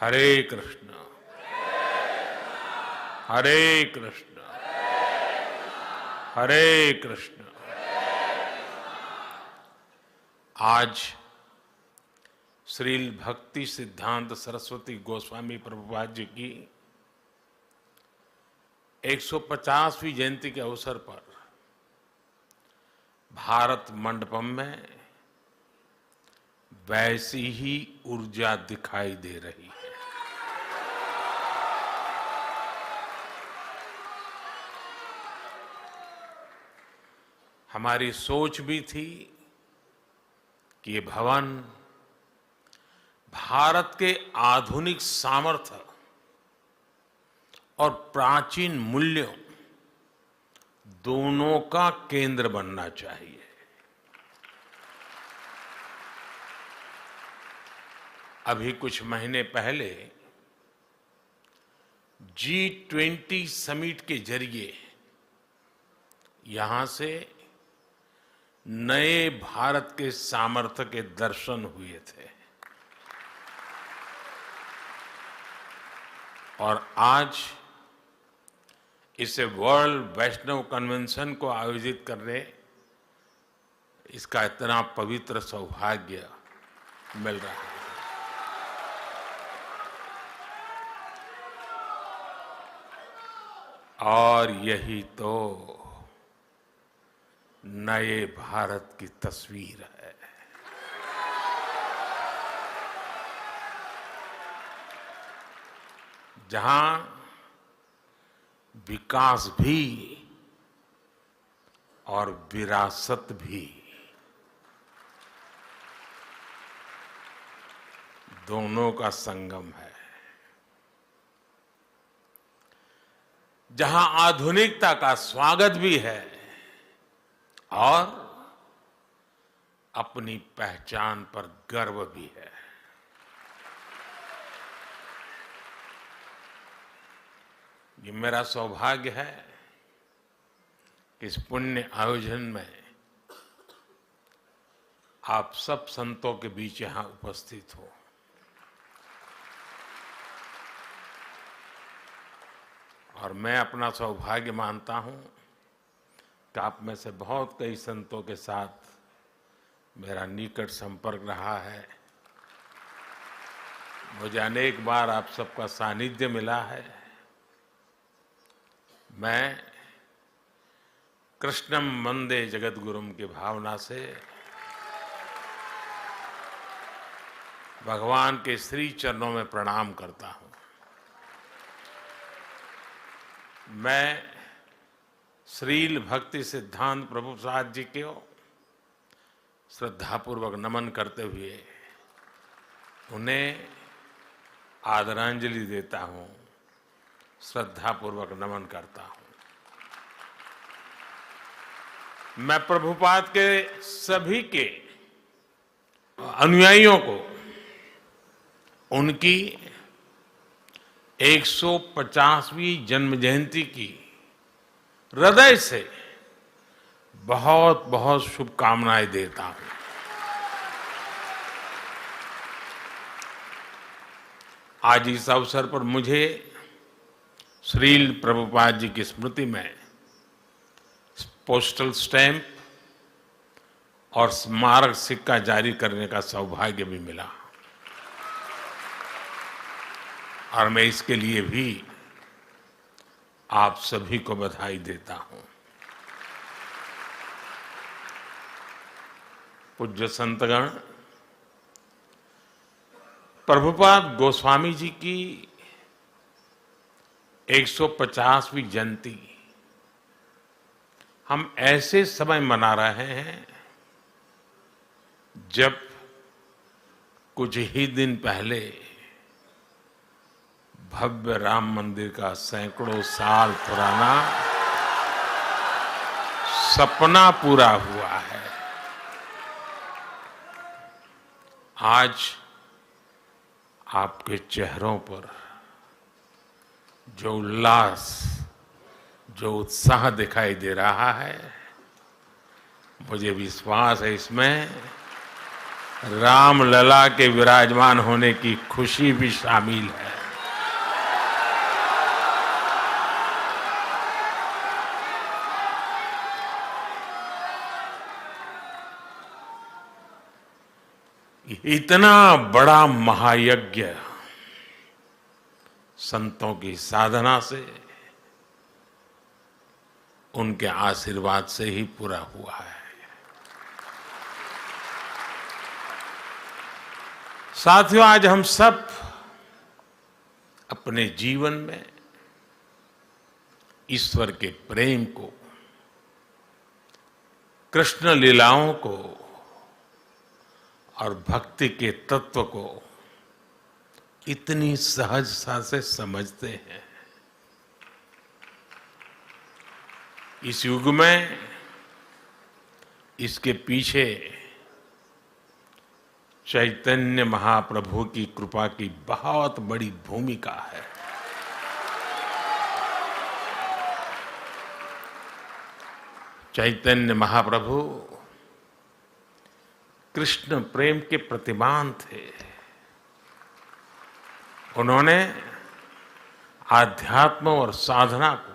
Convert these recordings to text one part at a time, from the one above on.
हरे कृष्ण हरे कृष्ण हरे कृष्ण। आज श्रील भक्ति सिद्धांत सरस्वती गोस्वामी प्रभुपाद जी की 150वीं जयंती के अवसर पर भारत मंडपम में वैसी ही ऊर्जा दिखाई दे रही है। हमारी सोच भी थी कि ये भवन भारत के आधुनिक सामर्थ्य और प्राचीन मूल्यों दोनों का केंद्र बनना चाहिए। अभी कुछ महीने पहले G20 समिट के जरिए यहां से नए भारत के सामर्थ्य के दर्शन हुए थे और आज इसे वर्ल्ड वैष्णव कन्वेंशन को आयोजित करने इसका इतना पवित्र सौभाग्य मिल रहा है। और यही तो नए भारत की तस्वीर है। जहां विकास भी और विरासत भी दोनों का संगम है। जहां आधुनिकता का स्वागत भी है और अपनी पहचान पर गर्व भी है। ये मेरा सौभाग्य है कि इस पुण्य आयोजन में आप सब संतों के बीच यहां उपस्थित हो। और मैं अपना सौभाग्य मानता हूं कि आप में से बहुत कई संतों के साथ मेरा निकट संपर्क रहा है। मुझे अनेक बार आप सबका सानिध्य मिला है। मैं कृष्णम वंदे जगद्गुरुम की भावना से भगवान के श्री चरणों में प्रणाम करता हूं। मैं श्रील भक्ति सिद्धांत प्रभुपाद जी को श्रद्धापूर्वक नमन करते हुए उन्हें आदरांजलि देता हूं, श्रद्धापूर्वक नमन करता हूं। मैं प्रभुपाद के सभी के अनुयायियों को उनकी 150वीं जन्म जयंती की हृदय से बहुत बहुत शुभकामनाएं देता हूं। आज इस अवसर पर मुझे श्रील प्रभुपाद जी की स्मृति में पोस्टल स्टैंप और स्मारक सिक्का जारी करने का सौभाग्य भी मिला और मैं इसके लिए भी आप सभी को बधाई देता हूं। पूज्य संतगण, प्रभुपाद गोस्वामी जी की 150वीं जयंती हम ऐसे समय मना रहे हैं जब कुछ ही दिन पहले भव्य राम मंदिर का सैकड़ों साल पुराना सपना पूरा हुआ है। आज आपके चेहरों पर जो उल्लास, जो उत्साह दिखाई दे रहा है, मुझे विश्वास है इसमें रामलला के विराजमान होने की खुशी भी शामिल है। इतना बड़ा महायज्ञ संतों की साधना से, उनके आशीर्वाद से ही पूरा हुआ है। साथियों, आज हम सब अपने जीवन में ईश्वर के प्रेम को, कृष्ण लीलाओं को और भक्ति के तत्व को इतनी सहजता से समझते हैं। इस युग में इसके पीछे चैतन्य महाप्रभु की कृपा की बहुत बड़ी भूमिका है। चैतन्य महाप्रभु कृष्ण प्रेम के प्रतिमान थे। उन्होंने आध्यात्म और साधना को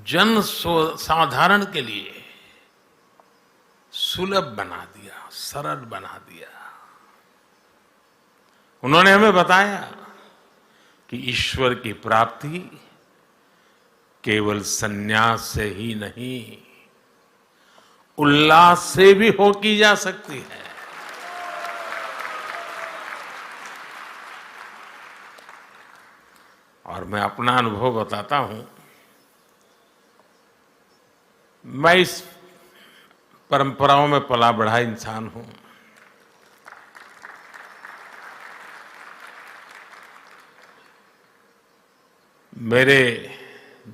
जन साधारण के लिए सुलभ बना दिया, सरल बना दिया। उन्होंने हमें बताया कि ईश्वर की प्राप्ति केवल संन्यास से ही नहीं, उल्लास से भी हो की जा सकती है। और मैं अपना अनुभव बताता हूं। मैं इस परंपराओं में पला बढ़ा इंसान हूं। मेरे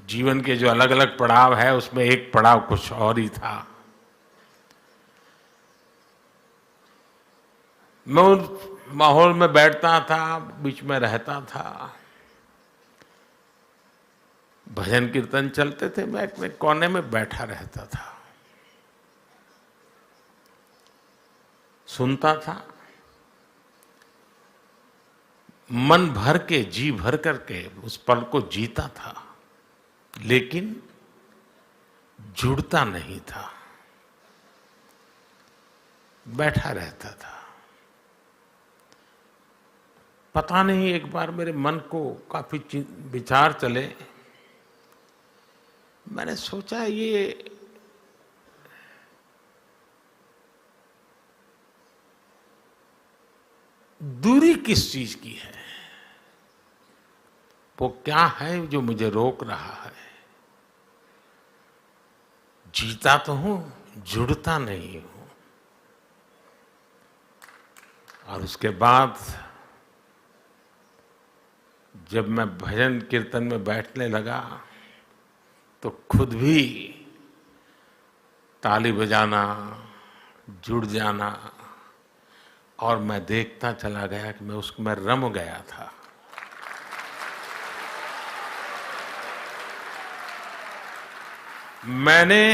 जीवन के जो अलग अलग पड़ाव है, उसमें एक पड़ाव कुछ और ही था। मैं उस माहौल में बैठता था, बीच में रहता था, भजन कीर्तन चलते थे, मैं एक कोने में बैठा रहता था, सुनता था, मन भर के, जी भर करके उस पल को जीता था, लेकिन जुड़ता नहीं था, बैठा रहता था। पता नहीं, एक बार मेरे मन को काफी विचार चले। मैंने सोचा, ये दूरी किस चीज की है? वो क्या है जो मुझे रोक रहा है? जीता तो हूं, जुड़ता नहीं हूं। और उसके बाद जब मैं भजन कीर्तन में बैठने लगा तो खुद भी ताली बजाना, जुड़ जाना, और मैं देखता चला गया कि मैं उसमें रम गया था। मैंने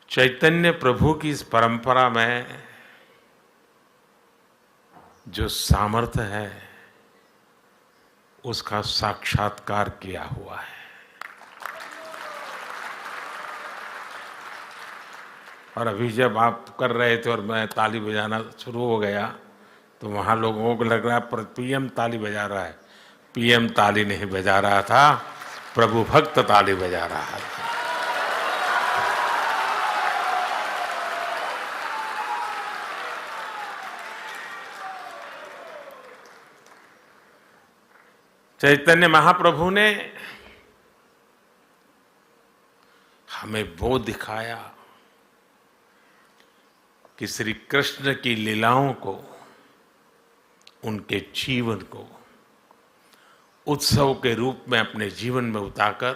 चैतन्य प्रभु की इस परंपरा में जो सामर्थ्य है, उसका साक्षात्कार किया हुआ है। और अभी जब आप कर रहे थे और मैं ताली बजाना शुरू हो गया, तो वहां लोगों को लग रहा है पीएम ताली बजा रहा है। पीएम ताली नहीं बजा रहा था, प्रभु भक्त ताली बजा रहा था। चैतन्य महाप्रभु ने हमें वो दिखाया कि श्री कृष्ण की लीलाओं को, उनके जीवन को उत्सव के रूप में अपने जीवन में उतारकर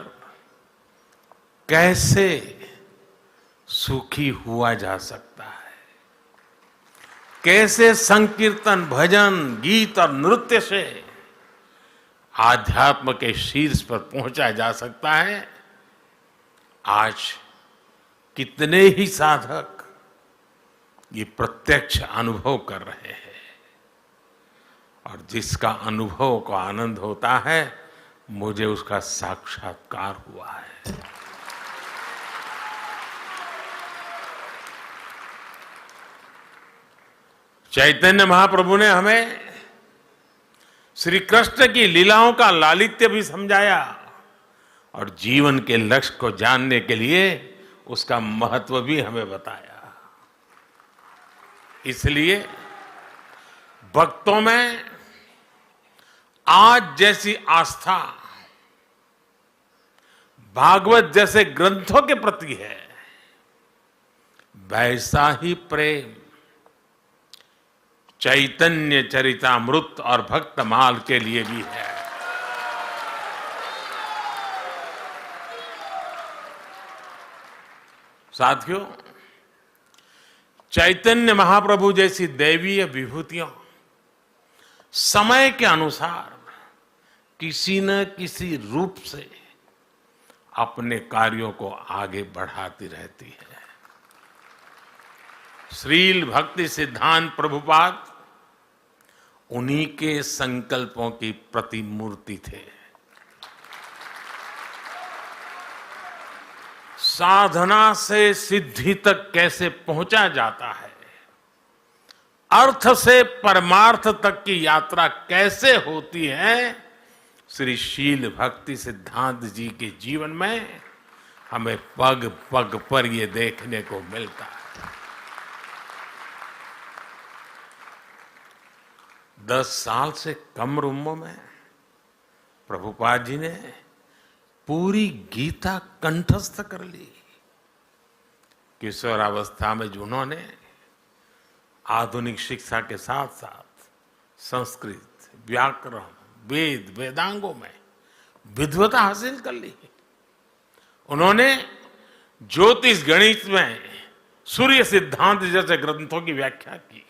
कैसे सुखी हुआ जा सकता है, कैसे संकीर्तन, भजन, गीत और नृत्य से आध्यात्म के शीर्ष पर पहुंचा जा सकता है। आज कितने ही साधक ये प्रत्यक्ष अनुभव कर रहे हैं। और जिसका अनुभव को आनंद होता है, मुझे उसका साक्षात्कार हुआ है। चैतन्य महाप्रभु ने हमें श्री कृष्ण की लीलाओं का लालित्य भी समझाया और जीवन के लक्ष्य को जानने के लिए उसका महत्व भी हमें बताया। इसलिए भक्तों में आज जैसी आस्था भागवत जैसे ग्रंथों के प्रति है, वैसा ही प्रेम चैतन्य चरितामृत और भक्तमाल के लिए भी है। साथियों, चैतन्य महाप्रभु जैसी दैवीय विभूतियां समय के अनुसार किसी न किसी रूप से अपने कार्यों को आगे बढ़ाती रहती है। श्रील भक्ति सिद्धांत प्रभुपाद उन्हीं के संकल्पों की प्रतिमूर्ति थे। साधना से सिद्धि तक कैसे पहुंचा जाता है, अर्थ से परमार्थ तक की यात्रा कैसे होती है, श्री शील भक्ति सिद्धांत जी के जीवन में हमें पग पग पर ये देखने को मिलता है। 10 साल से कम उम्र में प्रभुपाद जी ने पूरी गीता कंठस्थ कर ली। किशोरावस्था में जिन्होंने आधुनिक शिक्षा के साथ साथ संस्कृत, व्याकरण, वेद, वेदांगों में विद्वता हासिल कर ली। उन्होंने ज्योतिष गणित में सूर्य सिद्धांत जैसे ग्रंथों की व्याख्या की।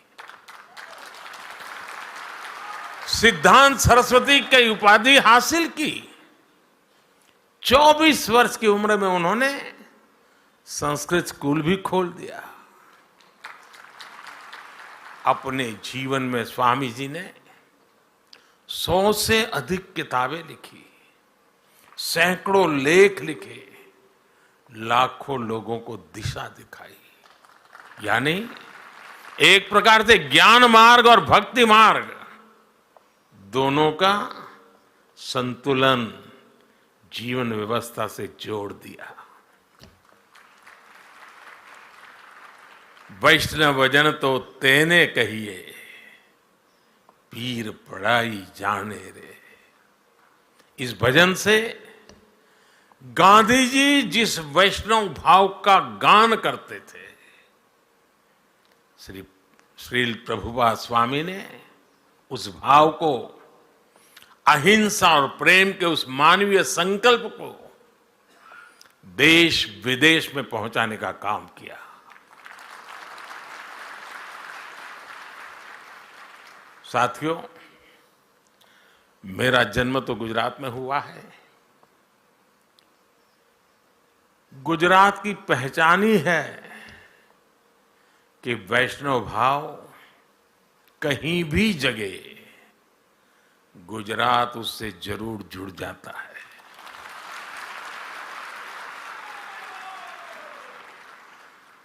सिद्धांत सरस्वती की उपाधि हासिल की। 24 वर्ष की उम्र में उन्होंने संस्कृत स्कूल भी खोल दिया। अपने जीवन में स्वामी जी ने 100 से अधिक किताबें लिखी, सैकड़ों लेख लिखे, लाखों लोगों को दिशा दिखाई। यानी एक प्रकार से ज्ञान मार्ग और भक्ति मार्ग दोनों का संतुलन जीवन व्यवस्था से जोड़ दिया। वैष्णव जन तो तेने कहिए, पीर पढ़ाई जाने रे। इस भजन से गांधी जी जिस वैष्णव भाव का गान करते थे, श्री प्रभुपाद स्वामी ने उस भाव को, अहिंसा और प्रेम के उस मानवीय संकल्प को देश विदेश में पहुंचाने का काम किया। साथियों, मेरा जन्म तो गुजरात में हुआ है। गुजरात की पहचान ही है कि वैष्णव भाव कहीं भी जगे, गुजरात उससे जरूर जुड़ जाता है।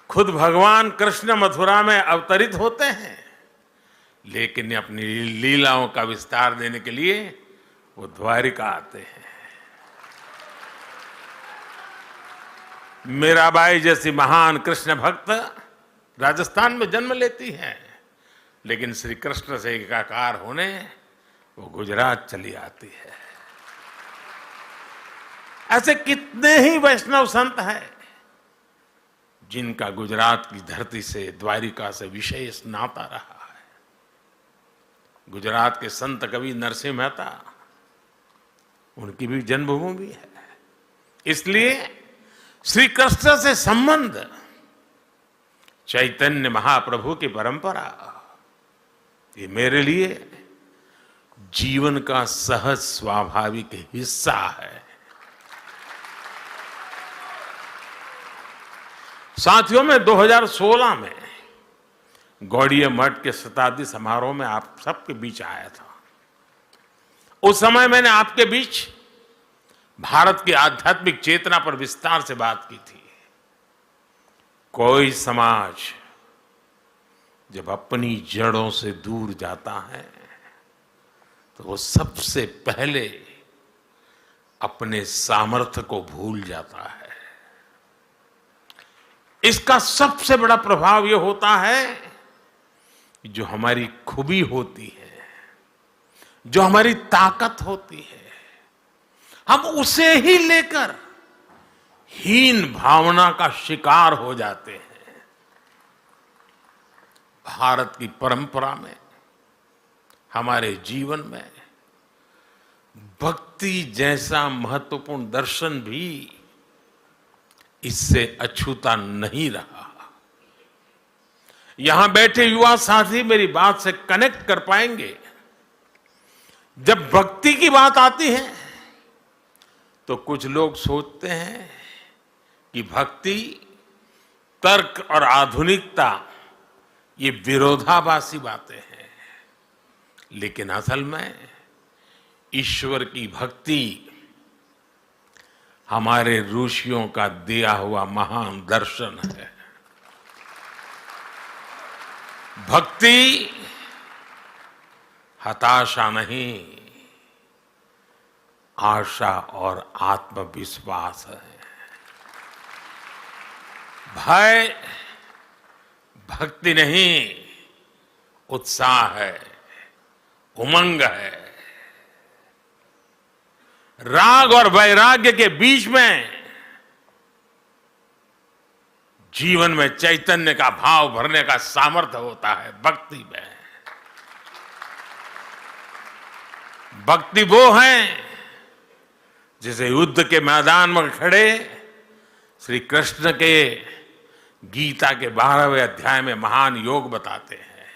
खुद भगवान कृष्ण मथुरा में अवतरित होते हैं, लेकिन अपनी लीलाओं का विस्तार देने के लिए वो द्वारिका आते हैं। मीराबाई जैसी महान कृष्ण भक्त राजस्थान में जन्म लेती हैं, लेकिन श्री कृष्ण से एकाकार होने वो गुजरात चली आती है। ऐसे कितने ही वैष्णव संत हैं जिनका गुजरात की धरती से, द्वारिका से विशेष नाता रहा है। गुजरात के संत कवि नरसिंह मेहता, उनकी भी जन्मभूमि है। इसलिए श्री कृष्ण से संबंध, चैतन्य महाप्रभु की परंपरा, ये मेरे लिए जीवन का सहज स्वाभाविक हिस्सा है। साथियों, मैं 2016 में गौड़ीय मठ के शताब्दी समारोह में आप सबके बीच आया था। उस समय मैंने आपके बीच भारत की आध्यात्मिक चेतना पर विस्तार से बात की थी। कोई समाज जब अपनी जड़ों से दूर जाता है तो वो सबसे पहले अपने सामर्थ्य को भूल जाता है। इसका सबसे बड़ा प्रभाव ये होता है कि जो हमारी खूबी होती है, जो हमारी ताकत होती है, हम उसे ही लेकर हीन भावना का शिकार हो जाते हैं। भारत की परंपरा में, हमारे जीवन में भक्ति जैसा महत्वपूर्ण दर्शन भी इससे अछूता नहीं रहा। यहां बैठे युवा साथी मेरी बात से कनेक्ट कर पाएंगे। जब भक्ति की बात आती है तो कुछ लोग सोचते हैं कि भक्ति, तर्क और आधुनिकता ये विरोधाभासी बातें हैं, लेकिन असल में ईश्वर की भक्ति हमारे ऋषियों का दिया हुआ महान दर्शन है। भक्ति हताशा नहीं, आशा और आत्मविश्वास है। भय भक्ति नहीं, उत्साह है, उमंग है। राग और वैराग्य के बीच में जीवन में चैतन्य का भाव भरने का सामर्थ्य होता है भक्ति में। भक्ति वो है जिसे युद्ध के मैदान में खड़े श्री कृष्ण के गीता के 12वें अध्याय में महान योग बताते हैं,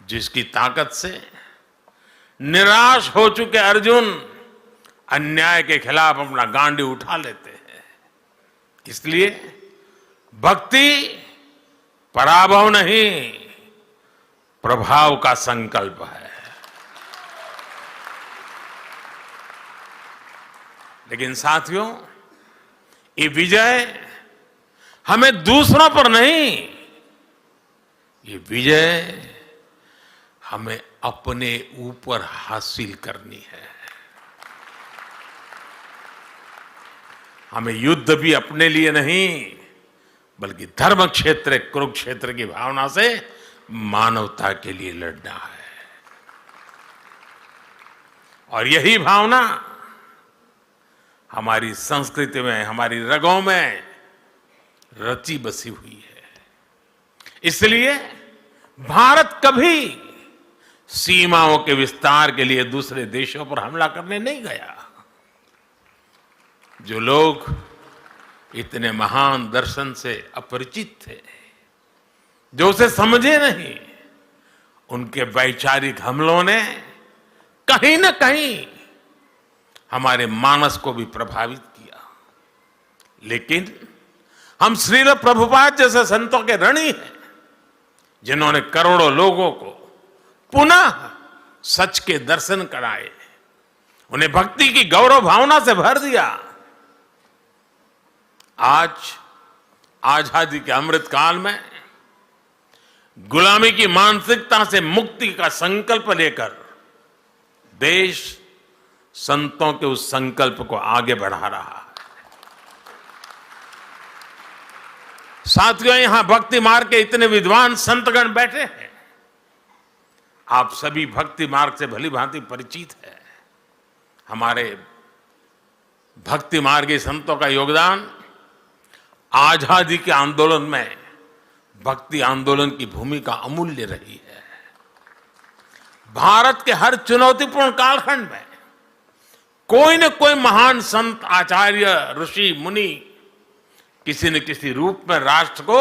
जिसकी ताकत से निराश हो चुके अर्जुन अन्याय के खिलाफ अपना गांडी उठा लेते हैं। इसलिए भक्ति पराभव नहीं, प्रभाव का संकल्प है। लेकिन साथियों, ये विजय हमें दूसरों पर नहीं, ये विजय हमें अपने ऊपर हासिल करनी है। हमें युद्ध भी अपने लिए नहीं, बल्कि धर्म क्षेत्र कुरुक्षेत्र की भावना से मानवता के लिए लड़ना है। और यही भावना हमारी संस्कृति में, हमारी रगों में रची बसी हुई है। इसलिए भारत कभी सीमाओं के विस्तार के लिए दूसरे देशों पर हमला करने नहीं गया। जो लोग इतने महान दर्शन से अपरिचित थे, जो उसे समझे नहीं, उनके वैचारिक हमलों ने कहीं न कहीं हमारे मानस को भी प्रभावित किया। लेकिन हम श्रील प्रभुपाद जैसे संतों के ऋणी हैं, जिन्होंने करोड़ों लोगों को पुनः सच के दर्शन कराए, उन्हें भक्ति की गौरव भावना से भर दिया। आज आजादी के अमृत काल में गुलामी की मानसिकता से मुक्ति का संकल्प लेकर देश संतों के उस संकल्प को आगे बढ़ा रहा है। साथियों, यहां भक्ति मार्ग के इतने विद्वान संतगण बैठे हैं। आप सभी भक्ति मार्ग से भली भांति परिचित है। हमारे भक्ति मार्गी संतों का योगदान आजादी के आंदोलन में भक्ति आंदोलन की भूमिका अमूल्य रही है। भारत के हर चुनौतीपूर्ण कालखंड में कोई न कोई महान संत, आचार्य, ऋषि, मुनि किसी न किसी रूप में राष्ट्र को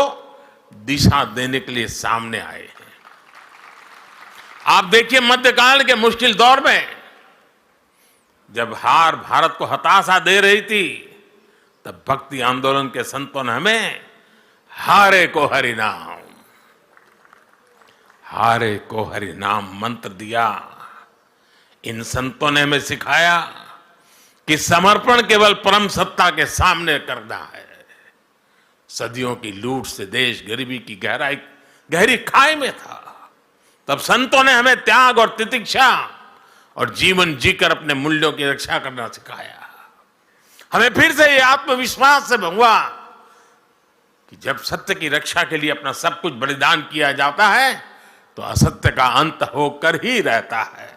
दिशा देने के लिए सामने आए हैं। आप देखिए, मध्यकाल के मुश्किल दौर में जब हार भारत को हताशा दे रही थी, तब भक्ति आंदोलन के संतों ने हमें हारे को हरि नाम, हारे को हरि नाम मंत्र दिया। इन संतों ने हमें सिखाया कि समर्पण केवल परम सत्ता के सामने करना है। सदियों की लूट से देश गरीबी की गहरी खाई में था। तब संतों ने हमें त्याग और तितिक्षा और जीवन जीकर अपने मूल्यों की रक्षा करना सिखाया। हमें फिर से ये आत्मविश्वास से हुआ कि जब सत्य की रक्षा के लिए अपना सब कुछ बलिदान किया जाता है तो असत्य का अंत होकर ही रहता है।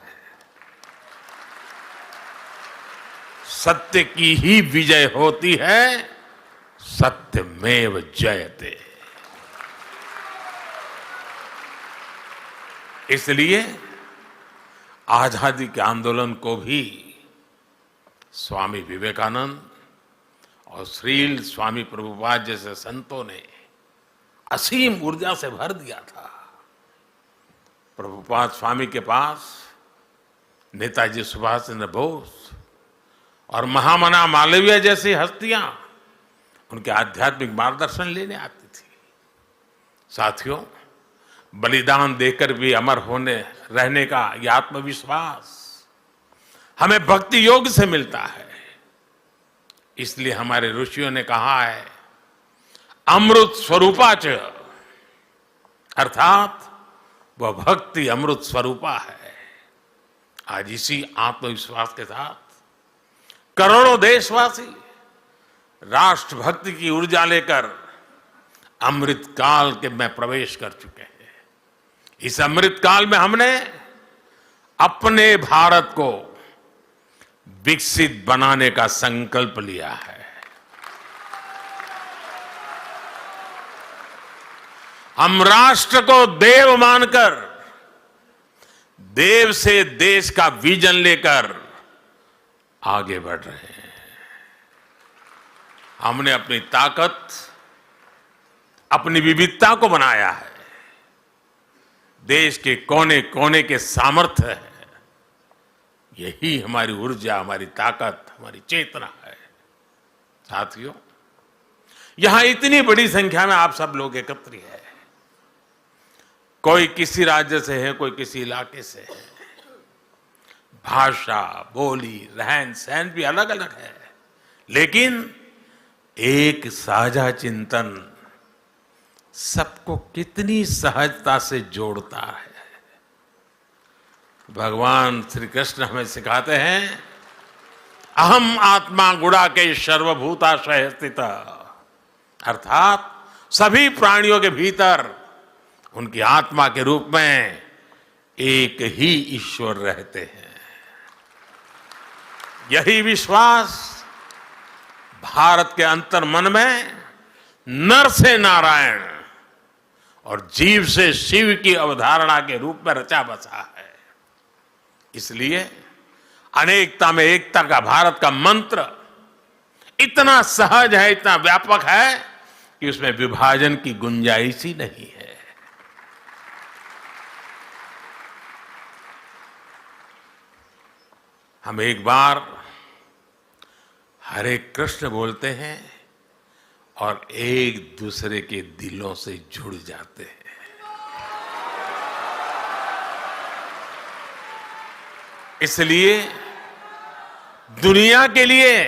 सत्य की ही विजय होती है, सत्यमेव जयते। इसलिए आजादी के आंदोलन को भी स्वामी विवेकानंद और श्रील स्वामी प्रभुपाद जैसे संतों ने असीम ऊर्जा से भर दिया था। प्रभुपाद स्वामी के पास नेताजी सुभाष चंद्र बोस और महामना मालवीय जैसी हस्तियां उनके आध्यात्मिक मार्गदर्शन लेने आती थी। साथियों, बलिदान देकर भी अमर होने रहने का यह आत्मविश्वास हमें भक्ति योग से मिलता है। इसलिए हमारे ऋषियों ने कहा है, अमृत स्वरूपाच, अर्थात वह भक्ति अमृत स्वरूपा है। आज इसी आत्मविश्वास के साथ करोड़ों देशवासी राष्ट्रभक्ति की ऊर्जा लेकर अमृत काल के में प्रवेश कर चुके हैं। इस अमृत काल में हमने अपने भारत को विकसित बनाने का संकल्प लिया है। हम राष्ट्र को देव मानकर देव से देश का विजन लेकर आगे बढ़ रहे हैं। हमने अपनी ताकत, अपनी विविधता को बनाया है। देश के कोने कोने के सामर्थ्य है, यही हमारी ऊर्जा, हमारी ताकत, हमारी चेतना है। साथियों, यहां इतनी बड़ी संख्या में आप सब लोग एकत्र हैं। कोई किसी राज्य से है, कोई किसी इलाके से है। भाषा, बोली, रहन सहन भी अलग अलग है, लेकिन एक साझा चिंतन सबको कितनी सहजता से जोड़ता है। भगवान श्री कृष्ण हमें सिखाते हैं, अहम आत्मा गुणाकेश सर्वभूताशय स्थित, अर्थात सभी प्राणियों के भीतर उनकी आत्मा के रूप में एक ही ईश्वर रहते हैं। यही विश्वास भारत के अंतर मन में नर से नारायण और जीव से शिव की अवधारणा के रूप में रचा बसा है। इसलिए अनेकता में एकता का भारत का मंत्र इतना सहज है, इतना व्यापक है कि उसमें विभाजन की गुंजाइश ही नहीं है। हम एक बार हरे कृष्ण बोलते हैं और एक दूसरे के दिलों से जुड़ जाते हैं। इसलिए दुनिया के लिए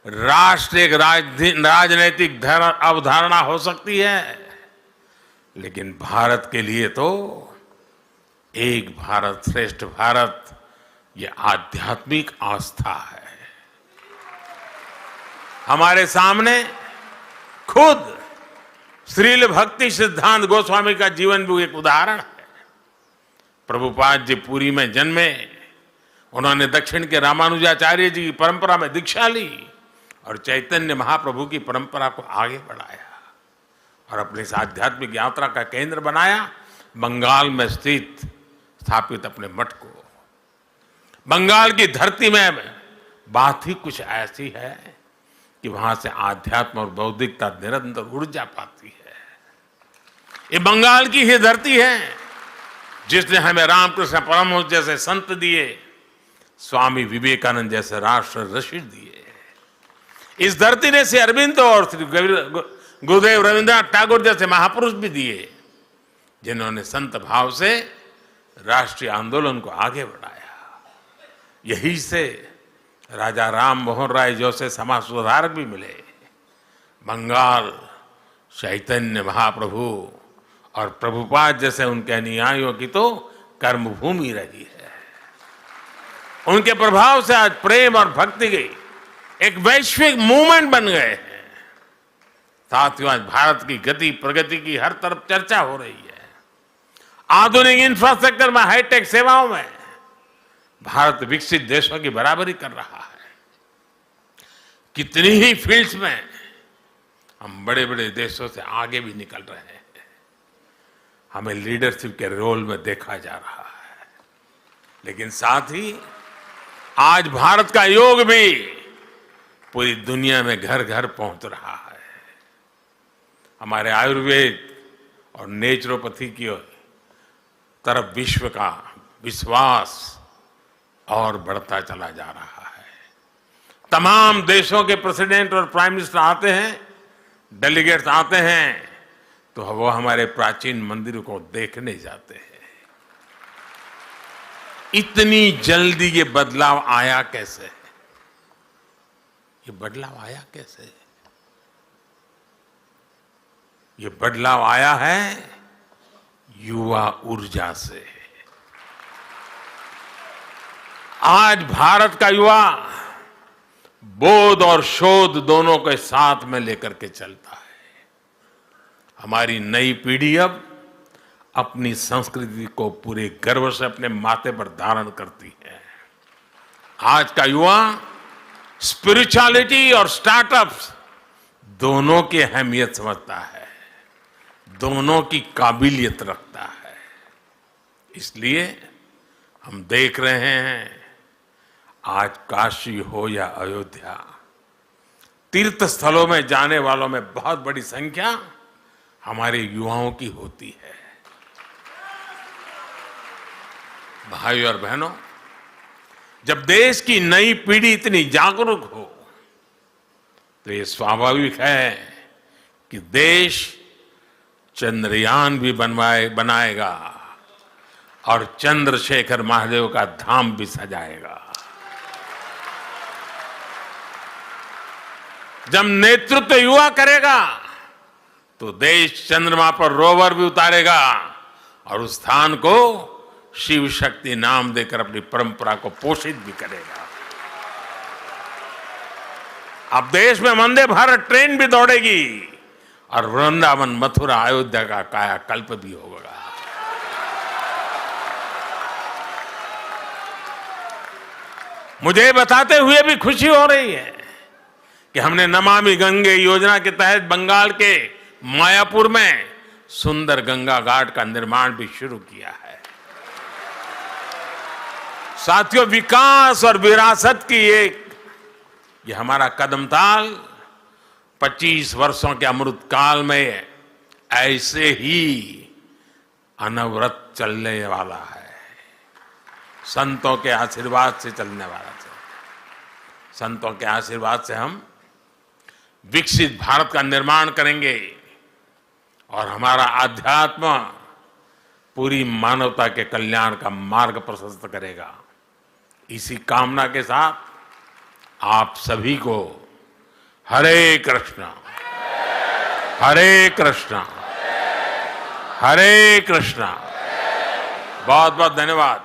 राष्ट्र एक राजनैतिक अवधारणा हो सकती है, लेकिन भारत के लिए तो एक भारत श्रेष्ठ भारत ये आध्यात्मिक आस्था है। हमारे सामने खुद श्रील भक्ति सिद्धांत गोस्वामी का जीवन भी एक उदाहरण है। प्रभुपाद जी पुरी में जन्मे, उन्होंने दक्षिण के रामानुजाचार्य जी की परंपरा में दीक्षा ली और चैतन्य महाप्रभु की परंपरा को आगे बढ़ाया और अपनी इस आध्यात्मिक यात्रा का केंद्र बनाया बंगाल में स्थापित अपने मठ को। बंगाल की धरती में बात ही कुछ ऐसी है कि वहां से आध्यात्म और बौद्धिकता निरंतर ऊर्जा पाती है। ये बंगाल की ही धरती है जिसने हमें रामकृष्ण परमहंस जैसे संत दिए, स्वामी विवेकानंद जैसे राष्ट्र ऋषि दिए। इस धरती ने श्री अरविंद और श्री गुरुदेव रविंद्रनाथ टैगोर जैसे महापुरुष भी दिए। जिन्होंने संत भाव से राष्ट्रीय आंदोलन को आगे बढ़ाया। यही से राजा राम मोहन राय जैसे समाज सुधारक भी मिले। बंगाल चैतन्य महाप्रभु और प्रभुपाद जैसे उनके अनुयायियों की तो कर्मभूमि रही है। उनके प्रभाव से आज प्रेम और भक्ति की एक वैश्विक मूवमेंट बन गए हैं। साथियों, आज भारत की गति प्रगति की हर तरफ चर्चा हो रही है। आधुनिक इंफ्रास्ट्रक्चर में, हाईटेक सेवाओं में भारत विकसित देशों की बराबरी कर रहा है। कितनी ही फील्ड्स में हम बड़े बड़े देशों से आगे भी निकल रहे हैं। हमें लीडरशिप के रोल में देखा जा रहा है। लेकिन साथ ही आज भारत का योग भी पूरी दुनिया में घर घर पहुंच रहा है। हमारे आयुर्वेद और नेचुरोपैथी की तरफ विश्व का विश्वास और बढ़ता चला जा रहा है। तमाम देशों के प्रेसिडेंट और प्राइम मिनिस्टर आते हैं, डेलीगेट्स आते हैं, तो वो हमारे प्राचीन मंदिरों को देखने जाते हैं। इतनी जल्दी ये बदलाव आया कैसे? ये बदलाव आया कैसे? ये बदलाव आया है युवा ऊर्जा से। आज भारत का युवा बोध और शोध दोनों के साथ में लेकर के चलता है। हमारी नई पीढ़ी अब अपनी संस्कृति को पूरे गर्व से अपने माथे पर धारण करती है। आज का युवा स्पिरिचुअलिटी और स्टार्टअप्स दोनों की अहमियत समझता है, दोनों की काबिलियत रखता है। इसलिए हम देख रहे हैं, आज काशी हो या अयोध्या, तीर्थ स्थलों में जाने वालों में बहुत बड़ी संख्या हमारे युवाओं की होती है। भाइयों और बहनों, जब देश की नई पीढ़ी इतनी जागरूक हो तो ये स्वाभाविक है कि देश चंद्रयान भी बनाएगा और चंद्रशेखर महादेव का धाम भी सजाएगा। जब नेतृत्व युवा करेगा तो देश चंद्रमा पर रोवर भी उतारेगा और उस स्थान को शिव शक्ति नाम देकर अपनी परंपरा को पोषित भी करेगा। अब देश में वंदे भारत ट्रेन भी दौड़ेगी और वृंदावन, मथुरा, अयोध्या का कायाकल्प भी होगा। मुझे बताते हुए भी खुशी हो रही है कि हमने नमामि गंगे योजना के तहत बंगाल के मायापुर में सुंदर गंगा घाट का निर्माण भी शुरू किया है। साथियों, विकास और विरासत की ये हमारा कदमताल 25 वर्षों के अमृत काल में ऐसे ही अनवरत चलने वाला है। संतों के आशीर्वाद से चलने वाला है। संतों के आशीर्वाद से हम विकसित भारत का निर्माण करेंगे और हमारा आध्यात्म पूरी मानवता के कल्याण का मार्ग प्रशस्त करेगा। इसी कामना के साथ आप सभी को हरे कृष्णा, हरे कृष्णा, हरे कृष्णा। बहुत बहुत धन्यवाद।